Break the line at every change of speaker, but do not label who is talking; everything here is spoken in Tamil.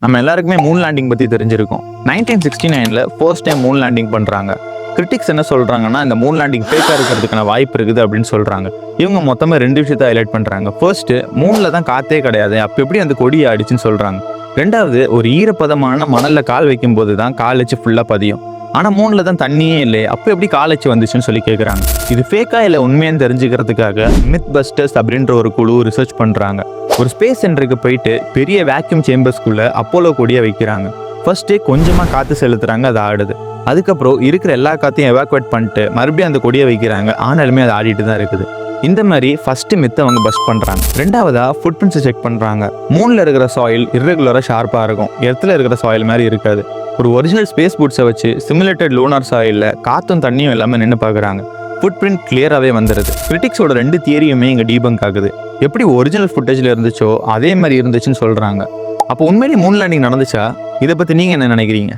நம்ம எல்லாருக்குமே மூன் லேண்டிங் பற்றி தெரிஞ்சிருக்கும். 1969 ஃபர்ஸ்ட் டைம் மூன் லேண்டிங் பண்ணுறாங்க. கிரிட்டிக்ஸ் என்ன சொல்கிறாங்கன்னா, இந்த மூன் லேண்டிங் ஃபேக்காக இருக்கிறதுக்கான வாய்ப்பு இருக்குது அப்படின்னு சொல்கிறாங்க. இவங்க மொத்தமாக 2 விஷயத்தை ஹைலைட் பண்ணுறாங்க. ஃபர்ஸ்ட்டு, மூணில் தான் காற்றே கிடையாது, அப்போ எப்படி அந்த கொடி ஆடிச்சுன்னு சொல்கிறாங்க. ரெண்டாவது, ஒரு ஈரப்பதமான மணலில் கால் வைக்கும்போது தான் கால் வச்சு ஃபுல்லாக பதியும். ஆனால் மூணில் தான் தண்ணியே இல்லை, அப்போ எப்படி கால் வச்சு வந்துச்சுன்னு சொல்லி கேட்குறாங்க. இது ஃபேக்காக இல்லை உண்மையானு தெரிஞ்சுக்கிறதுக்காக மித் பஸ்டர்ஸ் அப்படின்ற ஒரு குழு ரிசர்ச் பண்ணுறாங்க. ஒரு ஸ்பேஸ் சென்டருக்கு போயிட்டு பெரிய வேக்யூம் சேம்பர்ஸ்குள்ளே அப்போலோ கொடியை வைக்கிறாங்க. ஃபர்ஸ்ட்டு கொஞ்சமாக காற்று செலுத்துறாங்க, அது ஆடுது. அதுக்கப்புறம் இருக்கிற எல்லா காற்றையும் எவாக்குவேட் பண்ணிட்டு மறுபடியும் அந்த கொடியை வைக்கிறாங்க. ஆனாலுமே அது ஆடிட்டு தான் இருக்குது. இந்த மாதிரி ஃபஸ்ட்டு மித்தை அவங்க பஸ்ட் பண்ணுறாங்க. ரெண்டாவதாக ஃபுட் பிரிண்ட்ஸை செக் பண்ணுறாங்க. மூணில் இருக்கிற சாயில் இர்ரெகுலராக ஷார்ப்பாக இருக்கும், எர்த்தில் இருக்கிற சாயில் மாதிரி இருக்காது. ஒரு ஒரிஜினல் ஸ்பேஸ் பூட்ஸை வச்சு சிமுலேட்டட் லூனார் சாயிலில் காற்றும் தண்ணியும் எல்லாமே நின்று பார்க்குறாங்க. ஃபுட் பிரிண்ட் கிளியராகவே வந்துடுது. கிரிட்டிக்ஸோட 2 தியரியுமே இங்கே டீபங்க் ஆகுது. எப்படி ஒரிஜினல் ஃபுட்டேஜில் இருந்துச்சோ அதே மாதிரி இருந்துச்சுன்னு சொல்கிறாங்க. அப்போ உண்மையிலேயே மூன் லேண்டிங் நடந்துச்சா? இதை பற்றி நீங்கள் என்ன நினைக்கிறீங்க?